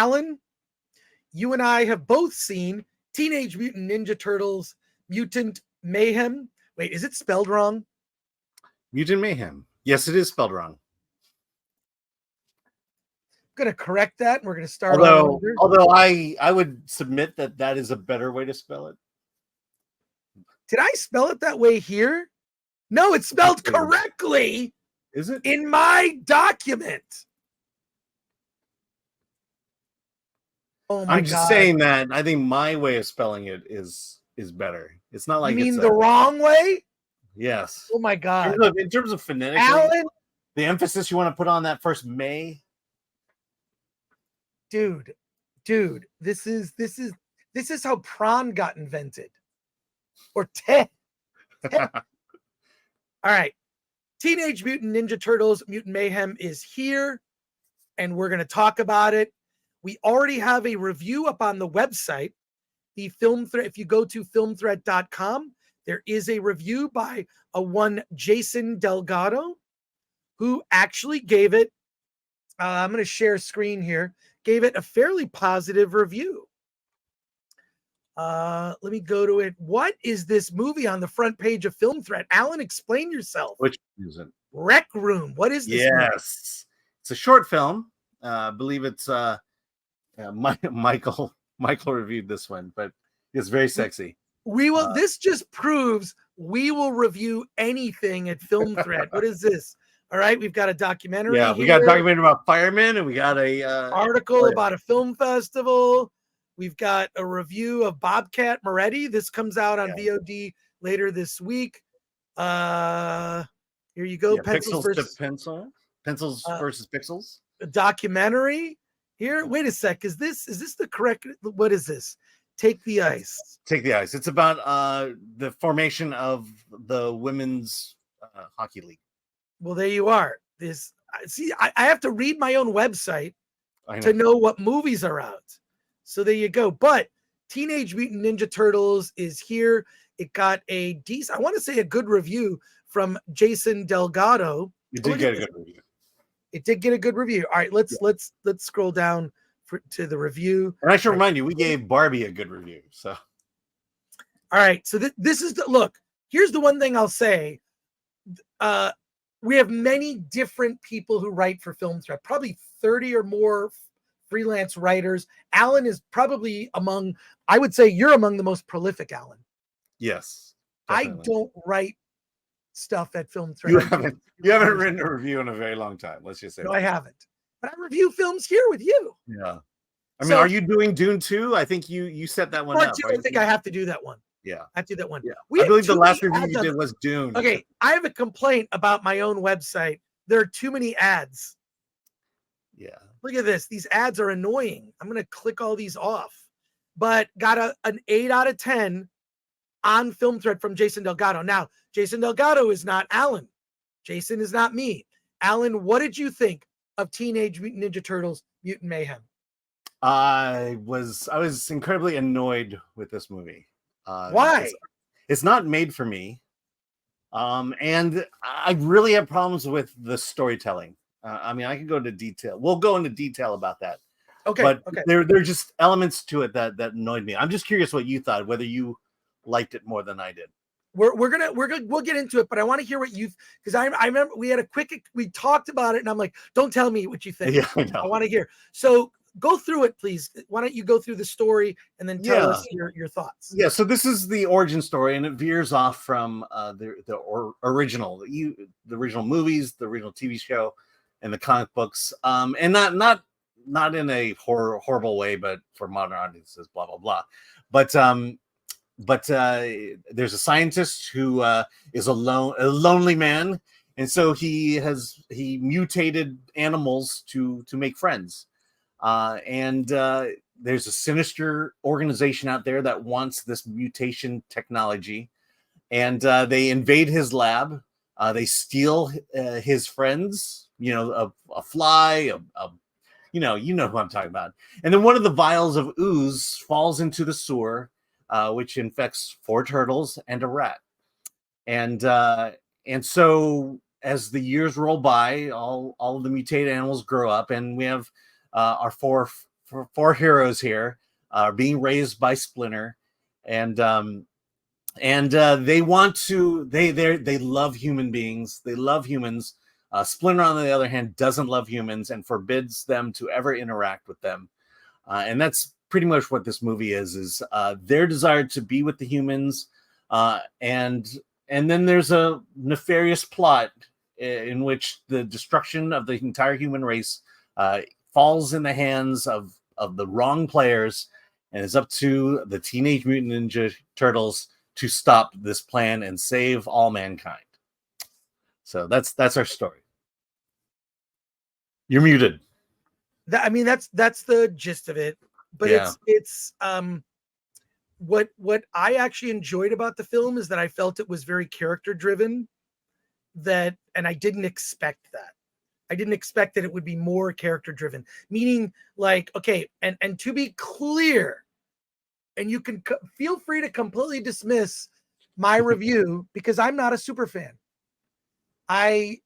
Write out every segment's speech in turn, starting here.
Alan, you and I have both seen Teenage Mutant Ninja Turtles, Mutant Mayhem. Wait, is it spelled wrong? Mutant Mayhem. Yes, it is spelled wrong. I'm going to correct that, and we're going to start although I would submit that is a better way to spell it. Did I spell it that way here? No, it's spelled correctly. Is it? In my document. Oh my I'm just saying that I think my way of spelling it is better. It's not like you mean the wrong way? Yes. Oh my God. In terms of phonetically, Alan, the emphasis you want to put on that first May. Dude, this is how prawn got invented. Or te. All right. Teenage Mutant Ninja Turtles, Mutant Mayhem is here, and we're going to talk about it. We already have a review up on the website, the film thread. If you go to filmthread.com, there is a review by a one Jason Delgado, who actually gave it, I'm going to share screen here, gave it a fairly positive review. Let me go to it. What is this movie on the front page of Film Thread? Alan, explain yourself. Which is it? Rec Room. What is this movie? Yes. It's a short film. I believe it's Michael reviewed this one, but it's very sexy. We will this just proves we will review anything at Film Thread. What is this? All right, we've got a documentary. Yeah, we got a documentary about firemen, and we got a article about a film festival. We've got a review of Bobcat Moretti. This comes out on VOD later this week. Here you go. Pencils versus Pixels. A documentary here. Wait a sec. Is this the correct? What is this? Take the Ice. Take the Ice. It's about the formation of the women's hockey league. Well, there you are. I have to read my own website to know what movies are out. So there you go. But Teenage Mutant Ninja Turtles is here. It got a decent, I want to say a good review from Jason Delgado. It did get a good review. It did get a good review. All right, let's scroll down to the review. And I should remind you, we gave Barbie a good review. So, all right. So this is the look. Here's the one thing I'll say. We have many different people who write for Film Thread, probably 30 or more freelance writers. Alan is probably I would say you're among the most prolific, Alan. Yes. Definitely. I don't write stuff at Film Thread. You haven't written a review in a very long time. Let's just say no, I haven't. But I review films here with you. Yeah. I mean, are you doing Dune 2? I think you set that one up. I think I have to do that one. Yeah. I have to do that one. Yeah. I believe the last review you did was Dune. Okay. I have a complaint about my own website. There are too many ads. Yeah. Look at this. These ads are annoying. I'm going to click all these off. But got an 8 out of 10 on Film Thread from Jason Delgado. Now, Jason Delgado is not Alan. Jason is not me. Alan, what did you think of Teenage Mutant Ninja Turtles, Mutant Mayhem? I was incredibly annoyed with this movie. Why? It's not made for me. And I really have problems with the storytelling. I mean, I can go into detail. We'll go into detail about that. Okay. But okay. there are just elements to it that annoyed me. I'm just curious what you thought, whether you liked it more than I did. We'll get into it, but I want to hear what you, because I remember we talked about it, and I'm like, don't tell me what you think. Yeah, I want to hear. So go through it, please. Why don't you go through the story and then tell us your thoughts? Yeah. So this is the origin story, and it veers off from the original movies, the original TV show, and the comic books. And not in a horrible way, but for modern audiences, blah blah blah. But there's a scientist who is a lonely man, and so he mutated animals to make friends. And there's a sinister organization out there that wants this mutation technology, and they invade his lab. They steal his friends, a fly, you know who I'm talking about. And then one of the vials of ooze falls into the sewer, which infects 4 turtles and a rat. And so as the years roll by, all of the mutated animals grow up, and we have our four four heroes here are being raised by Splinter, and they want to. They love human beings. They love humans. Splinter, on the other hand, doesn't love humans and forbids them to ever interact with them. And that's pretty much what this movie is their desire to be with the humans. And then there's a nefarious plot in which the destruction of the entire human race falls in the hands of the wrong players, and it's up to the Teenage Mutant Ninja Turtles to stop this plan and save all mankind. So that's our story. You're muted. I mean, that's the gist of it. But Yeah. it's what I actually enjoyed about the film is that I felt it was very character driven. And I didn't expect that. I didn't expect that it would be more character driven. Meaning, like, okay, and to be clear, and you can feel free to completely dismiss my review because I'm not a super fan. I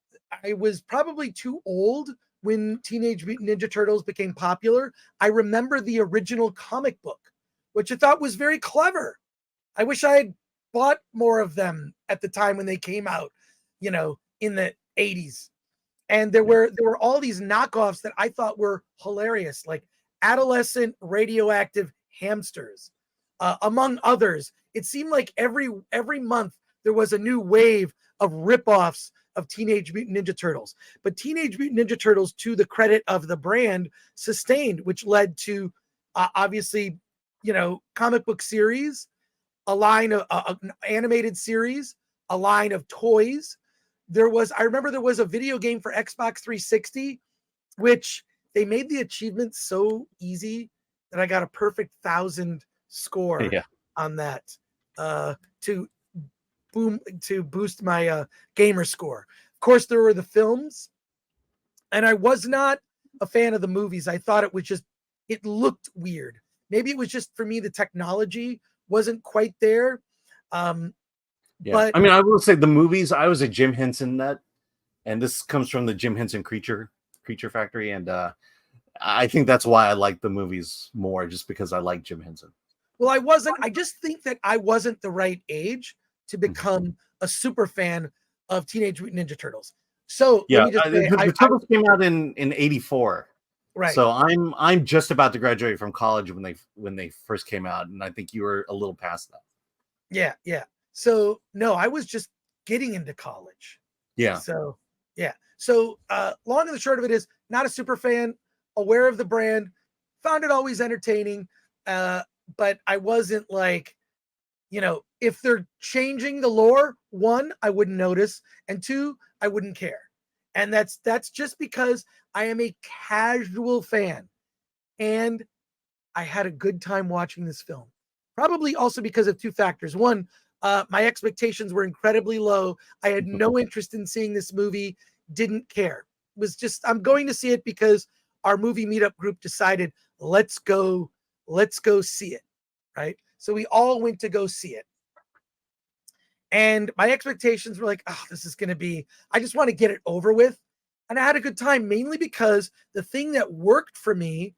was probably too old when Teenage Mutant Ninja Turtles became popular. I remember the original comic book, which I thought was very clever. I wish I had bought more of them at the time when they came out, in the 80s. And there were all these knockoffs that I thought were hilarious, like adolescent radioactive hamsters, among others. It seemed like every month there was a new wave of ripoffs of Teenage Mutant Ninja Turtles. But Teenage Mutant Ninja Turtles, to the credit of the brand, sustained, which led to obviously, comic book series, a line of an animated series, a line of toys. I remember there was a video game for Xbox 360, which they made the achievement so easy that I got a perfect 1,000 score on that to boost my gamer score. Of course, there were the films, and I was not a fan of the movies. I thought it looked weird. Maybe it was just for me, the technology wasn't quite there. But I mean, I will say the movies, I was a Jim Henson nut, and this comes from the Jim Henson Creature Factory, and I think that's why I like the movies more, just because I like Jim Henson. Well, I just think that I wasn't the right age to become a super fan of Teenage Mutant Ninja Turtles. So let me just say, the Turtles came out in 84. Right. So I'm just about to graduate from college when they first came out, and I think you were a little past that. Yeah. So no, I was just getting into college. Yeah. So yeah. So long and the short of it is, not a super fan, aware of the brand, found it always entertaining, but I wasn't like, if they're changing the lore, one, I wouldn't notice, and two, I wouldn't care. And that's just because I am a casual fan, and I had a good time watching this film. Probably also because of two factors. One, my expectations were incredibly low. I had no interest in seeing this movie, didn't care. It was just, I'm going to see it because our movie meetup group decided, let's go see it, right? So we all went to go see it. And my expectations were like, oh, this is going to be, I just want to get it over with. And I had a good time, mainly because the thing that worked for me,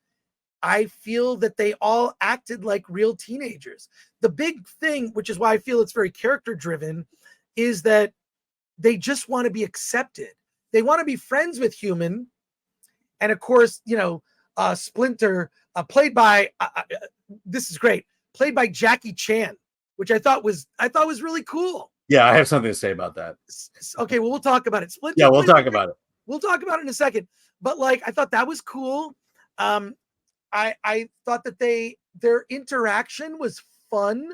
I feel that they all acted like real teenagers. The big thing, which is why I feel it's very character driven, is that they just want to be accepted. They want to be friends with human. And of course, Splinter, played by, this is great, played by Jackie Chan, which I thought was really cool. Yeah, I have something to say about that. Okay, well, we'll talk about it. Splinter. Yeah, we'll talk about it. We'll talk about it in a second. But like, I thought that was cool. I thought that their interaction was fun.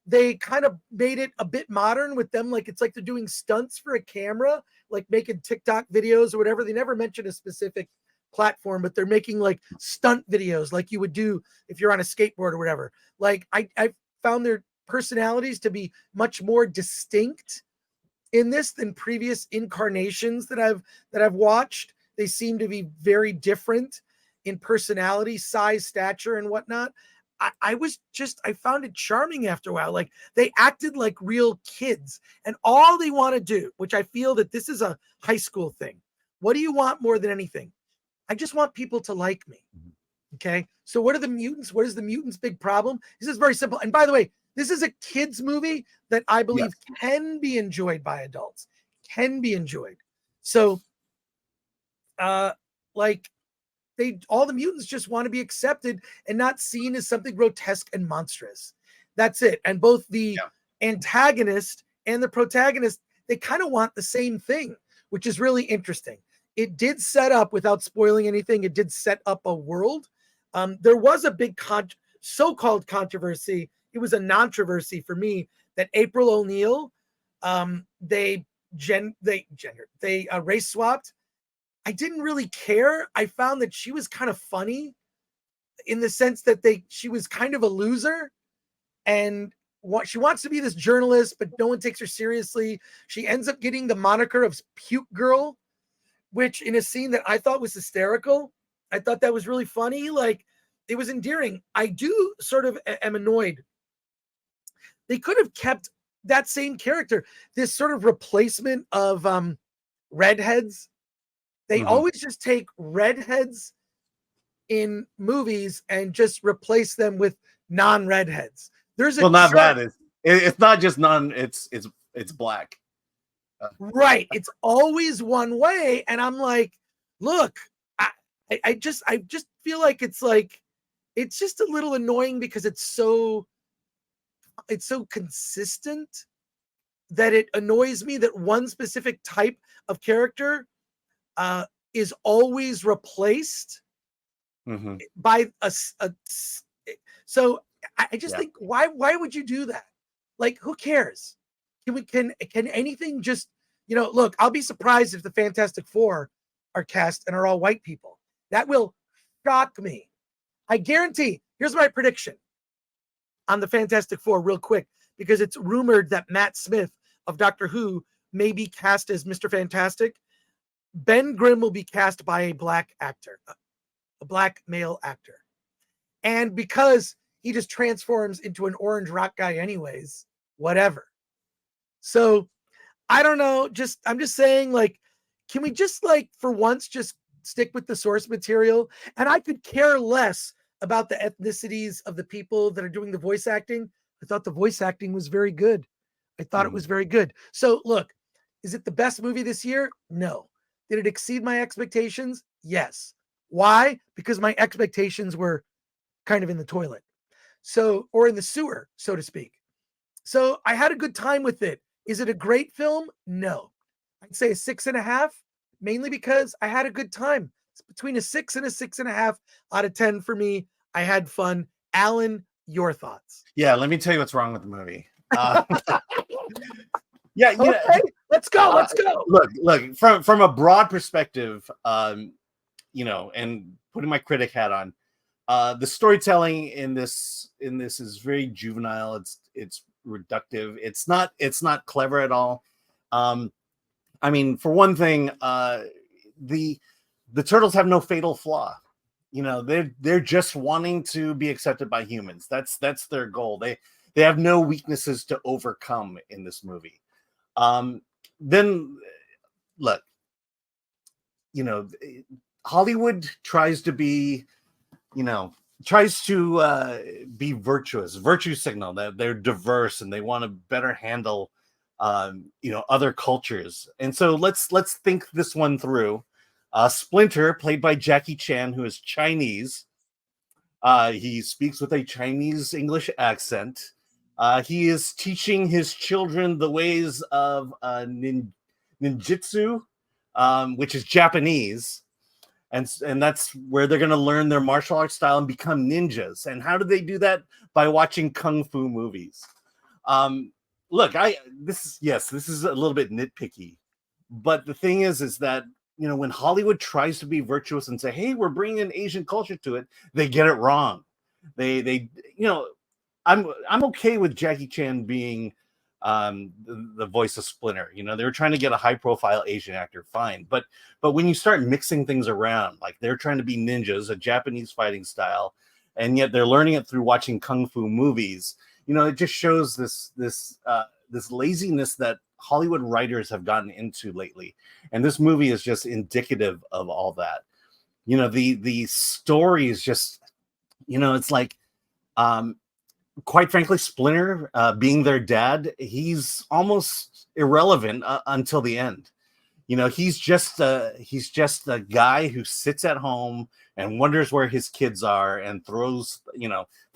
They kind of made it a bit modern with them. Like, it's like they're doing stunts for a camera, like making TikTok videos or whatever. They never mentioned a specific platform, but they're making like stunt videos like you would do if you're on a skateboard or whatever. Like, I found their personalities to be much more distinct in this than previous incarnations that I've watched. They seem to be very different in personality, size, stature, and whatnot. I found it charming after a while. Like, they acted like real kids, and all they want to do, which I feel that this is a high school thing. What do you want more than anything? I just want people to like me. Okay, so what are the mutants? What is the mutants' big problem? This is very simple. And by the way, this is a kids movie that I believe can be enjoyed by adults. Can be enjoyed. So, like all the mutants just want to be accepted and not seen as something grotesque and monstrous. That's it. And both the antagonist and the protagonist, they kind of want the same thing, which is really interesting. It did set up, without spoiling anything, it did set up a world. There was a big so-called controversy. It was a non-controversy for me that April O'Neil, they race swapped. I didn't really care. I found that she was kind of funny in the sense that she was kind of a loser, and she wants to be this journalist, but no one takes her seriously. She ends up getting the moniker of Puke Girl, which in a scene that I thought was hysterical. I thought that was really funny. Like, it was endearing. I do sort of am annoyed. They could have kept that same character, this sort of replacement of redheads. They always just take redheads in movies and just replace them with non-redheads. There's a not that it's not just it's black. Right. It's always one way. And I'm like, look, I just feel like it's just a little annoying because it's so consistent that it annoys me that one specific type of character is always replaced by so I just think, why would you do that? Like, who cares? Can anything just, look, I'll be surprised if the Fantastic Four are cast and are all white people. That will shock me. I guarantee. Here's my prediction on the Fantastic Four real quick, because it's rumored that Matt Smith of Doctor Who may be cast as Mr. Fantastic. Ben Grimm will be cast by a black actor, a black male actor. And because he just transforms into an orange rock guy anyways, whatever. So I don't know. I'm just saying, like, can we just, like, for once, just stick with the source material? And I could care less about the ethnicities of the people that are doing the voice acting. I thought the voice acting was very good. I thought it was very good. So look, is it the best movie this year? No. Did it exceed my expectations? Yes. Why? Because my expectations were kind of in the toilet. So, or in the sewer, so to speak. So I had a good time with it. Is it a great film? No. I'd say a 6.5, mainly because I had a good time. It's between a 6 and a 6.5 out of 10 for me. I had fun. Alan, your thoughts? Yeah, let me tell you what's wrong with the movie. Okay, let's go. Let's go. Look, from a broad perspective, and putting my critic hat on, the storytelling in this is very juvenile. It's reductive. It's not clever at all. I mean, for one thing, the turtles have no fatal flaw. They're just wanting to be accepted by humans. That's their goal. They have no weaknesses to overcome in this movie. Then look, Hollywood tries to be virtuous, virtue signal that they're diverse and they want to better handle other cultures. And so let's think this one through. Splinter, played by Jackie Chan, who is Chinese. He speaks with a Chinese English accent. He is teaching his children the ways of ninjutsu, which is Japanese. And that's where they're going to learn their martial arts style and become ninjas. And how do they do that? By watching kung fu movies. Look, this is a little bit nitpicky, but the thing is that when Hollywood tries to be virtuous and say, "Hey, we're bringing in Asian culture to it," they get it wrong. I'm okay with Jackie Chan being the voice of Splinter. They were trying to get a high-profile Asian actor, fine. But when you start mixing things around, like they're trying to be ninjas, a Japanese fighting style, and yet they're learning it through watching kung fu movies, it just shows this laziness that Hollywood writers have gotten into lately. And this movie is just indicative of all that. the story is just, it's like, quite frankly, Splinter, being their dad, he's almost irrelevant until the end. He's just a guy who sits at home and wonders where his kids are and throws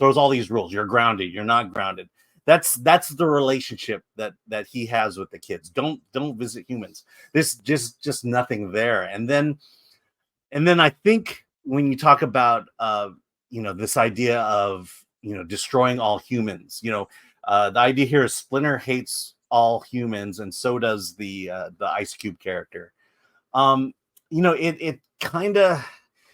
all these rules. You're grounded. You're not grounded. That's the relationship that he has with the kids. Don't visit humans. There's just nothing there. And then I think when you talk about this idea of destroying all humans, the idea here is Splinter hates all humans, and so does the Ice Cube character. It kind of,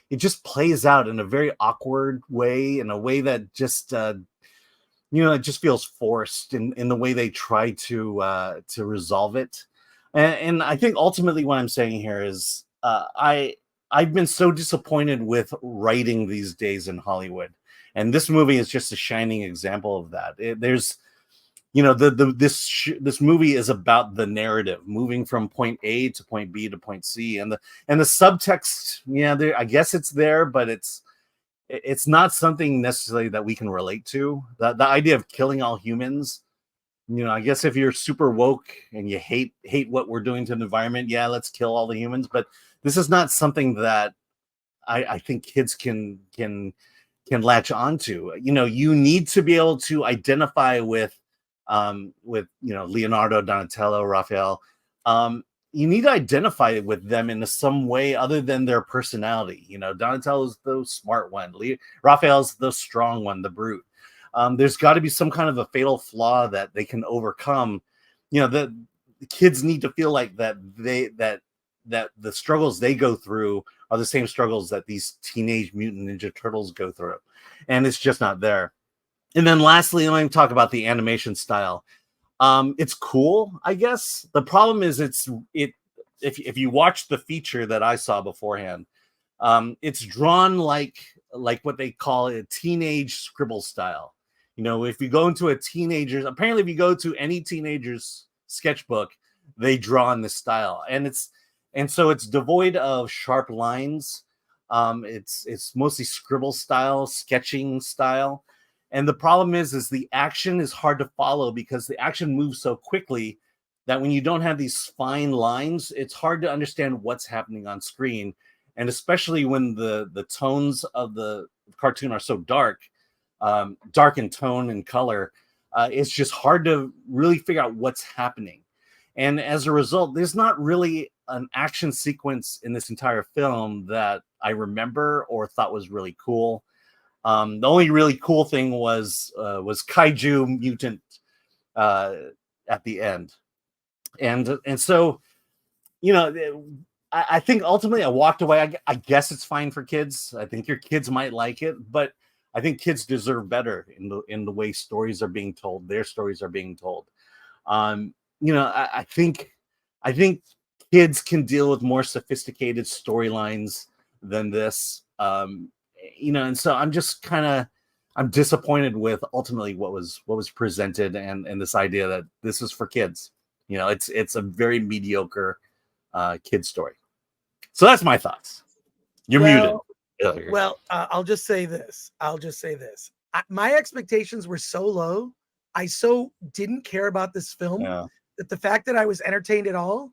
it just plays out in a very awkward way, in a way that just it just feels forced in the way they try to resolve it. And I think ultimately what I'm saying here is I've been so disappointed with writing these days in Hollywood, and this movie is just a shining example of that. There's this movie is about the narrative moving from point A to point B to point C, and the subtext, I guess it's there, but it's not something necessarily that we can relate to. The idea of killing all humans, I guess if you're super woke and you hate what we're doing to the environment, let's kill all the humans. But this is not something that I think kids can latch onto. You need to be able to identify with Leonardo, Donatello, Raphael. You need to identify with them in some way other than their personality. Donatello's the smart one. Raphael's the strong one, the brute. There's got to be some kind of a fatal flaw that they can overcome. The kids need to feel like that the struggles they go through are the same struggles that these Teenage Mutant Ninja Turtles go through. And it's just not there. And then lastly, let me talk about the animation style. It's cool, I guess. The problem is if you watch the feature that I saw beforehand, it's drawn like what they call a teenage scribble style. If you go into apparently if you go to any teenager's sketchbook, they draw in this style, and so it's devoid of sharp lines. It's mostly scribble style, sketching style. And the problem is the action is hard to follow because the action moves so quickly that when you don't have these fine lines, it's hard to understand what's happening on screen. And especially when the tones of the cartoon are so dark in tone and color, it's just hard to really figure out what's happening. And as a result, there's not really an action sequence in this entire film that I remember or thought was really cool. The only really cool thing was Kaiju Mutant at the end, and so I think ultimately I walked away. I guess it's fine for kids. I think your kids might like it, but I think kids deserve better in the way stories are being told. Their stories are being told. I think kids can deal with more sophisticated storylines than this. And so I'm just I'm disappointed with ultimately what was presented and this idea that this is for kids. It's a very mediocre kid story. So that's my thoughts. You're muted. Well, I'll just say this. My expectations were so low. I so didn't care about this film that the fact that I was entertained at all,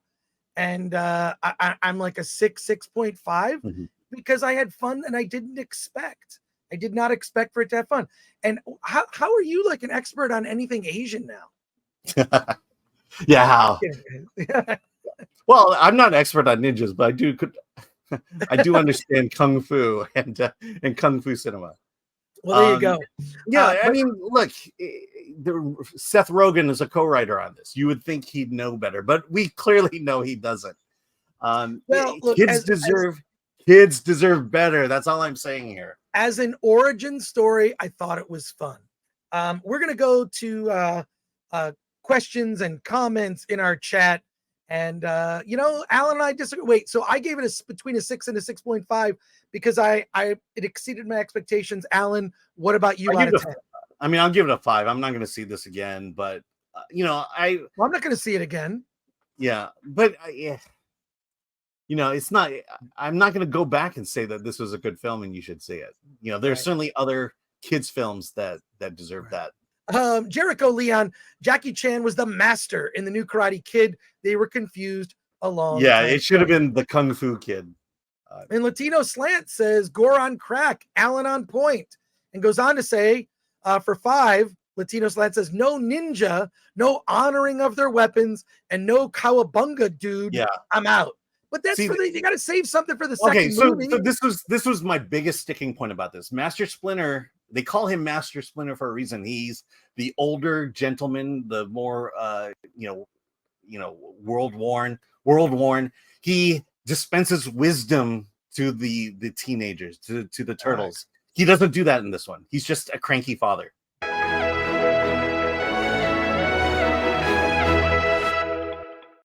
and I'm like a 6.5. Mm-hmm. Because I had fun and I did not expect for it to have fun. And how are you like an expert on anything Asian now? Yeah, how? Well, I'm not an expert on ninjas, but I do understand kung fu and kung fu cinema. Well, there you go. Yeah, I mean, look, Seth Rogen is a co-writer on this. You would think he'd know better, but we clearly know he doesn't. Look, kids deserve better. That's all I'm saying here. As an origin story, I thought it was fun. We're going to go to questions and comments in our chat. And, Alan and I disagree. Wait, so I gave it between a 6 and a 6.5 because it exceeded my expectations. Alan, what about you out of 10? I'll give it a 5. I'm not going to see this again, but, I'm not going to see it again. Yeah, but yeah. you know, it's not. I'm not going to go back and say that this was a good film and you should see it. You know, there's Right. certainly other kids films that deserve Right. that. Jericho Leon, Jackie Chan was the master in the new Karate Kid. They were confused a long Yeah, time it should have ago. been the Kung Fu Kid. And Latino Slant says Gore on crack, Alan on point, and goes on to say for 5, Latino Slant says no ninja, no honoring of their weapons, and no cowabunga, dude. Yeah, I'm out. But that's See, for you got to save something for the okay, second so movie. this was my biggest sticking point about this. Master Splinter, they call him Master Splinter for a reason. He's the older gentleman, the more world worn. He dispenses wisdom to the teenagers, to the turtles. He doesn't do that in this one. He's just a cranky father.